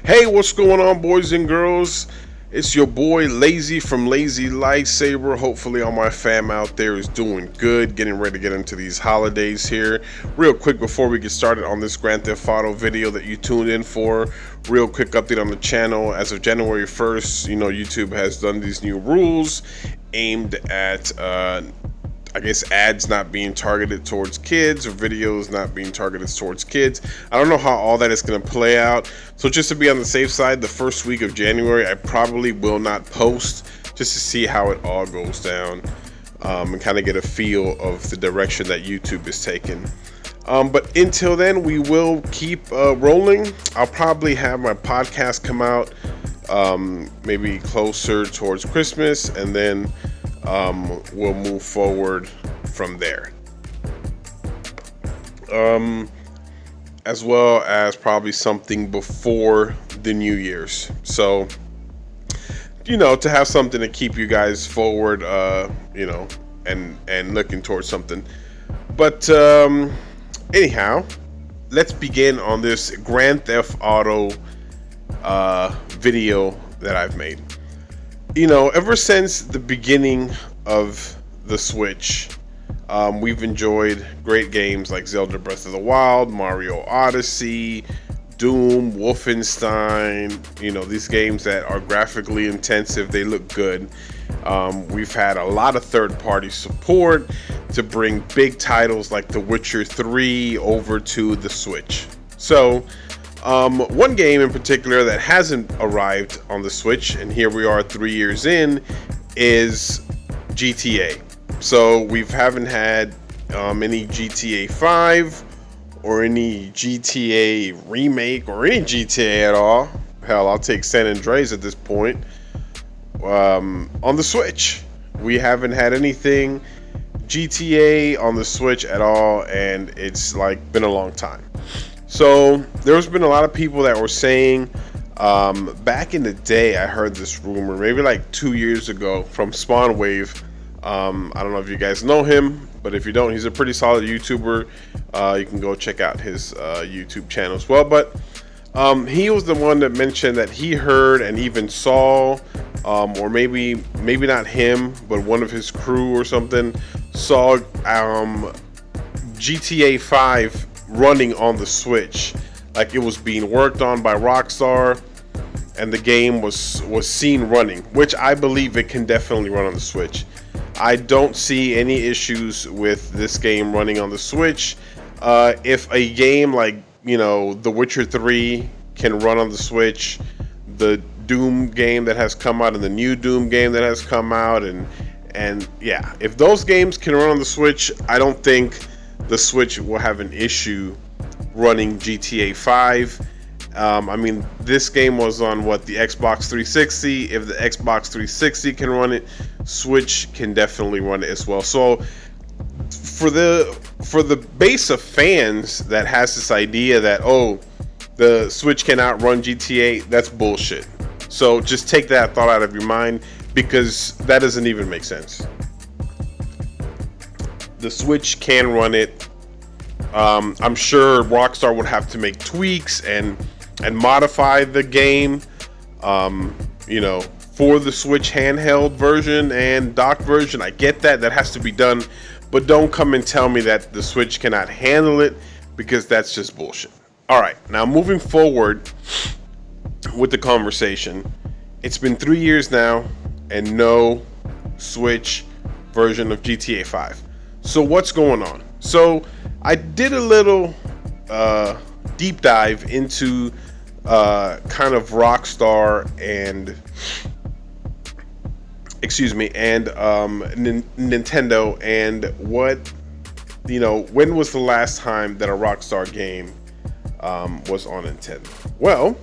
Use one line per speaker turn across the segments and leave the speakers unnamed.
Hey, what's going on, boys and girls? It's your boy Lazy from Lazy Lightsaber. Hopefully, all my fam out there is doing good, getting ready to get into these holidays here. Real quick before we get started on this Grand Theft Auto video that you tuned in for, real quick update on the channel. As of January 1st, YouTube has done these new rules aimed at I guess ads not being targeted towards kids or videos not being targeted towards kids. I don't know how all that is going to play out. So just to be on the safe side, the first week of January, I probably will not post just to see how it all goes down and kind of get a feel of the direction that YouTube is taking. But until then, we will keep rolling. I'll probably have my podcast come out maybe closer towards Christmas, and then we'll move forward from there. As well as probably something before the New Year's. So, to have something to keep you guys forward, and looking towards something. But anyhow, let's begin on this Grand Theft Auto video that I've made. Ever since the beginning of the Switch, we've enjoyed great games like Zelda Breath of the Wild, Mario Odyssey, Doom, Wolfenstein, these games that are graphically intensive, they look good. We've had a lot of third-party support to bring big titles like The Witcher 3 over to the Switch. So, one game in particular that hasn't arrived on the Switch, and here we are 3 years in, is GTA. So we haven't had any GTA 5 or any GTA remake or any GTA at all. Hell, I'll take San Andreas at this point. On the Switch, we haven't had anything GTA on the Switch at all, and it's been a long time. So there's been a lot of people that were saying, back in the day, I heard this rumor, maybe like 2 years ago, from Spawn Wave. I don't know if you guys know him, but if you don't, he's a pretty solid YouTuber. You can go check out his YouTube channel as well. But he was the one that mentioned that he heard and even saw, or maybe not him, but one of his crew or something, saw GTA 5 running on the Switch, like it was being worked on by Rockstar, and the game was seen running, which I believe it can definitely run on the Switch. I don't see any issues with this game running on the Switch. If a game like The Witcher 3 can run on the Switch, the Doom game that has come out and the new Doom game that has come out, and yeah, if those games can run on the Switch, I don't think the Switch will have an issue running GTA 5. This game was on the Xbox 360. If the Xbox 360 can run it, Switch can definitely run it as well. So for the base of fans that has this idea that, oh, the Switch cannot run GTA, that's bullshit. So just take that thought out of your mind, because that doesn't even make sense. The Switch can run it. I'm sure Rockstar would have to make tweaks and modify the game, for the Switch handheld version and dock version. I get that has to be done, but don't come and tell me that the Switch cannot handle it, because that's just bullshit. All right, now moving forward with the conversation. It's been 3 years now and no Switch version of GTA 5. So what's going on? So I did a little deep dive into kind of Rockstar and Nintendo, and when was the last time that a Rockstar game was on Nintendo? Well,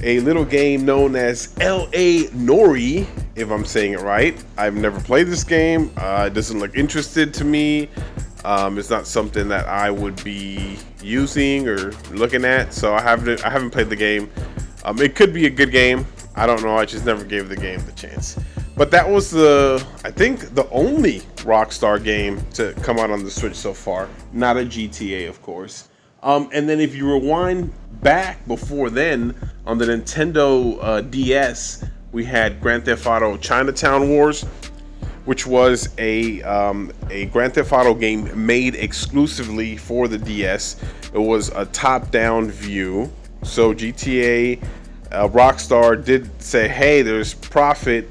a little game known as L.A. Noire, if I'm saying it right. I've never played this game. It doesn't look interested to me. It's not something that I would be using or looking at, so I haven't played the game. It could be a good game. I don't know. I just never gave the game the chance. But that was I think the only Rockstar game to come out on the Switch so far. Not a GTA, of course. And then if you rewind back before then, On the Nintendo DS, we had Grand Theft Auto Chinatown Wars, which was a Grand Theft Auto game made exclusively for the DS. It was a top-down view. So GTA, Rockstar did say, hey, there's profit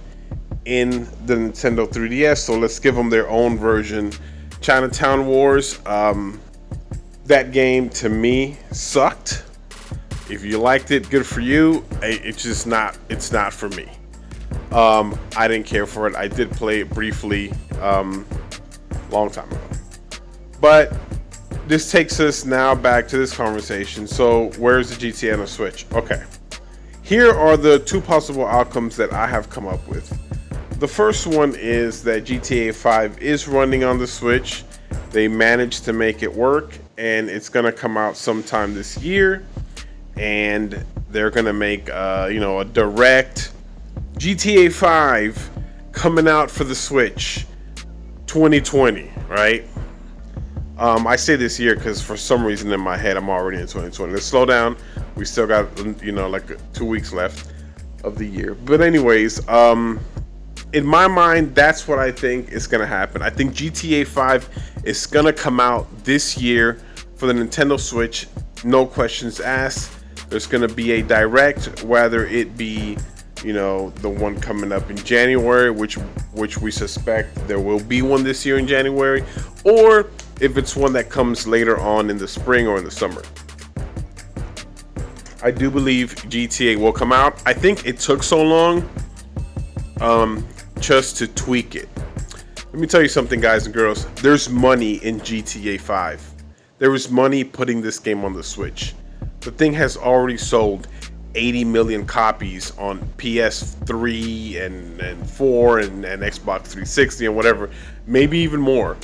in the Nintendo 3DS, so let's give them their own version. Chinatown Wars, that game to me sucked. If you liked it, good for you. It's not for me. I didn't care for it. I did play it briefly, long time ago. But this takes us now back to this conversation. So where's the GTA on the Switch? Okay. Here are the two possible outcomes that I have come up with. The first one is that GTA 5 is running on the Switch. They managed to make it work, and it's going to come out sometime this year. And they're going to make a direct GTA 5 coming out for the Switch 2020, right? I say this year because for some reason in my head I'm already in 2020. Let's slow down. We still got like 2 weeks left of the year. But anyways, in my mind, that's what I think is going to happen. I think GTA 5 is going to come out this year for the Nintendo Switch. No questions asked. There's going to be a direct, whether it be, the one coming up in January, which we suspect there will be one this year in January, or if it's one that comes later on in the spring or in the summer. I do believe GTA will come out. I think it took so long just to tweak it. Let me tell you something, guys and girls. There's money in GTA 5. There is money putting this game on the Switch. The thing has already sold 80 million copies on PS3 and 4 and Xbox 360 and whatever. Maybe even more.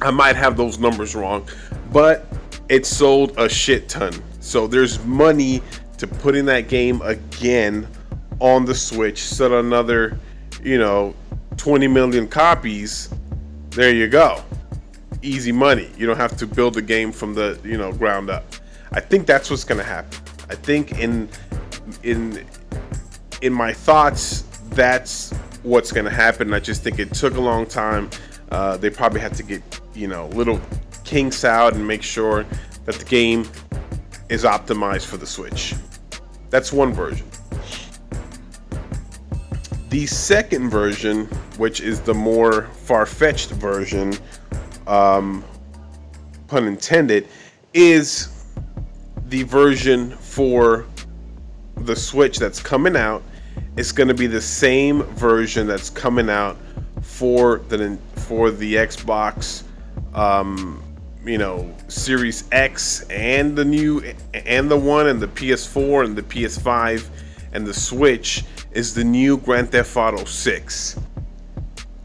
I might have those numbers wrong, but it sold a shit ton. So there's money to put in that game again on the Switch. Sell another 20 million copies. There you go. Easy money. You don't have to build the game from the ground up. I think that's what's going to happen. I think in my thoughts, that's what's going to happen. I just think it took a long time. They probably had to get little kinks out and make sure that the game is optimized for the Switch. That's one version. The second version, which is the more far-fetched version, pun intended, is the version for the Switch that's coming out. It's going to be the same version that's coming out for the Xbox, Series X and the one and the PS4 and the PS5 and the Switch is the new Grand Theft Auto 6.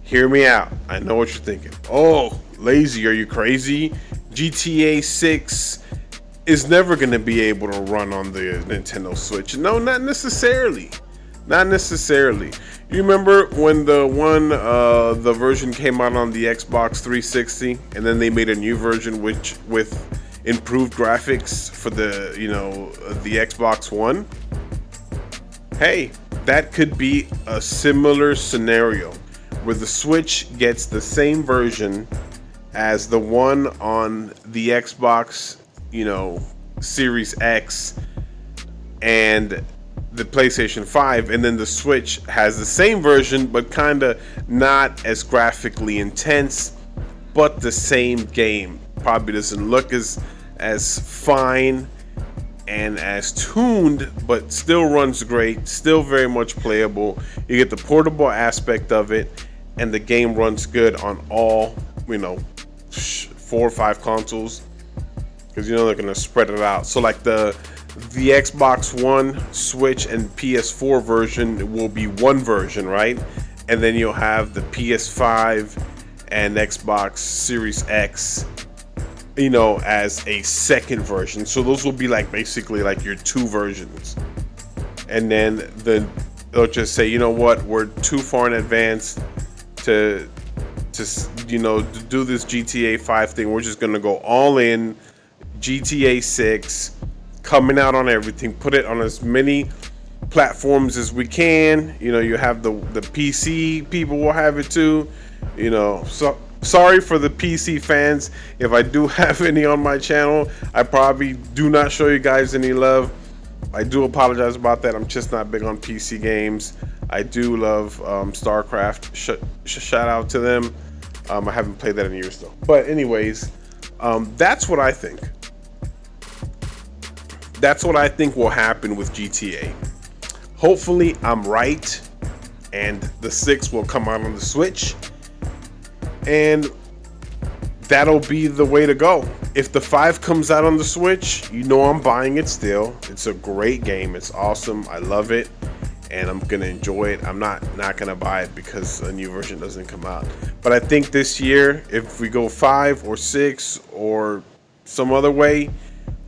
Hear me out. I know what you're thinking. Oh, lazy, are you crazy? GTA 6 is never going to be able to run on the Nintendo Switch. No, not necessarily. Not necessarily. You remember when the version came out on the Xbox 360, and then they made a new version with improved graphics for the Xbox One? Hey, that could be a similar scenario where the Switch gets the same version as the one on the Xbox, Series X and the PlayStation 5, and then the Switch has the same version but kind of not as graphically intense, but the same game. Probably doesn't look as fine and as tuned, but still runs great, still very much playable. You get the portable aspect of it, and the game runs good on all 4 or 5 consoles, because they're gonna spread it out. So like the Xbox One, Switch, and PS4 version will be one version, right? And then you'll have the PS5 and Xbox Series X, as a second version. So those will be basically your 2 versions. And then they'll just say, we're too far in advance to do this GTA 5 thing. We're just gonna go all in. GTA 6 coming out on everything. Put it on as many platforms as we can. You know, you have the PC people will have it too. You know, so sorry for the PC fans if I do have any on my channel. I probably do not show you guys any love. I do apologize about that. I'm just not big on PC games. I do love StarCraft. Shout out to them. I haven't played that in years though. But anyways, that's what I think. That's what I think will happen with GTA. Hopefully I'm right and the 6 will come out on the Switch, and that'll be the way to go. If the 5 comes out on the Switch, you know I'm buying it still. It's a great game. It's awesome. I love it, and I'm gonna enjoy it. I'm not gonna buy it because a new version doesn't come out. But I think this year, if we go 5 or 6 or some other way,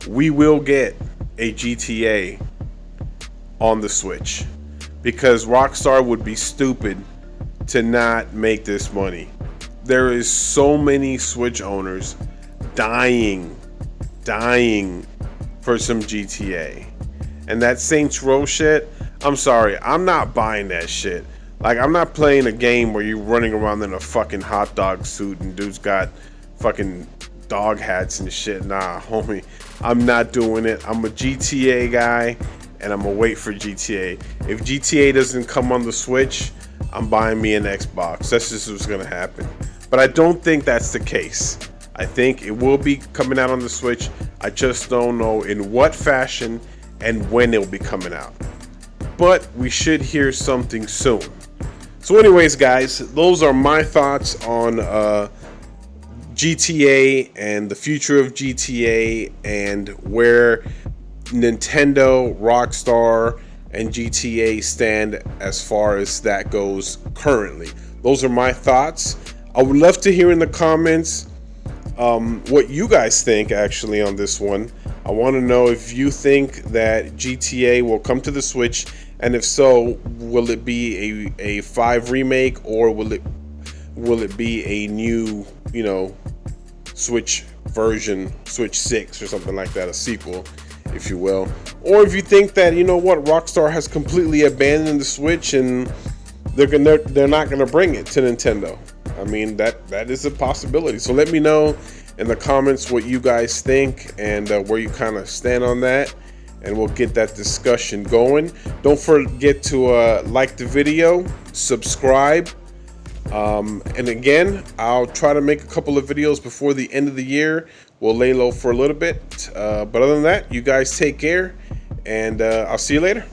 we will get a GTA on the Switch, because Rockstar would be stupid to not make this money. There is so many Switch owners dying for some GTA. And that Saints Row shit, I'm sorry, I'm not buying that shit. Like, I'm not playing a game where you're running around in a fucking hot dog suit and dude's got fucking dog hats and shit. Nah, homie, I'm not doing it. I'm a GTA guy, and I'm gonna wait for GTA. If GTA doesn't come on the Switch, I'm buying me an Xbox. That's just what's gonna happen. But I don't think that's the case. I think it will be coming out on the Switch. I just don't know in what fashion and when it will be coming out. But we should hear something soon. So anyways, guys, those are my thoughts on GTA and the future of GTA and where Nintendo, Rockstar, and GTA stand as far as that goes currently. Those are my thoughts. I would love to hear in the comments what you guys think actually on this one. I want to know if you think that GTA will come to the Switch, and if so, will it be a 5 remake, or will it be a new, you know, Switch version, Switch 6 or something like that, a sequel, if you will. Or if you think that, you know what, Rockstar has completely abandoned the Switch and they're not gonna bring it to Nintendo. I mean, that is a possibility. So let me know in the comments what you guys think and where you kind of stand on that, and we'll get that discussion going. Don't forget to like the video, subscribe, and again, I'll try to make a couple of videos before the end of the year. We'll lay low for a little bit, but other than that, you guys take care, and I'll see you later.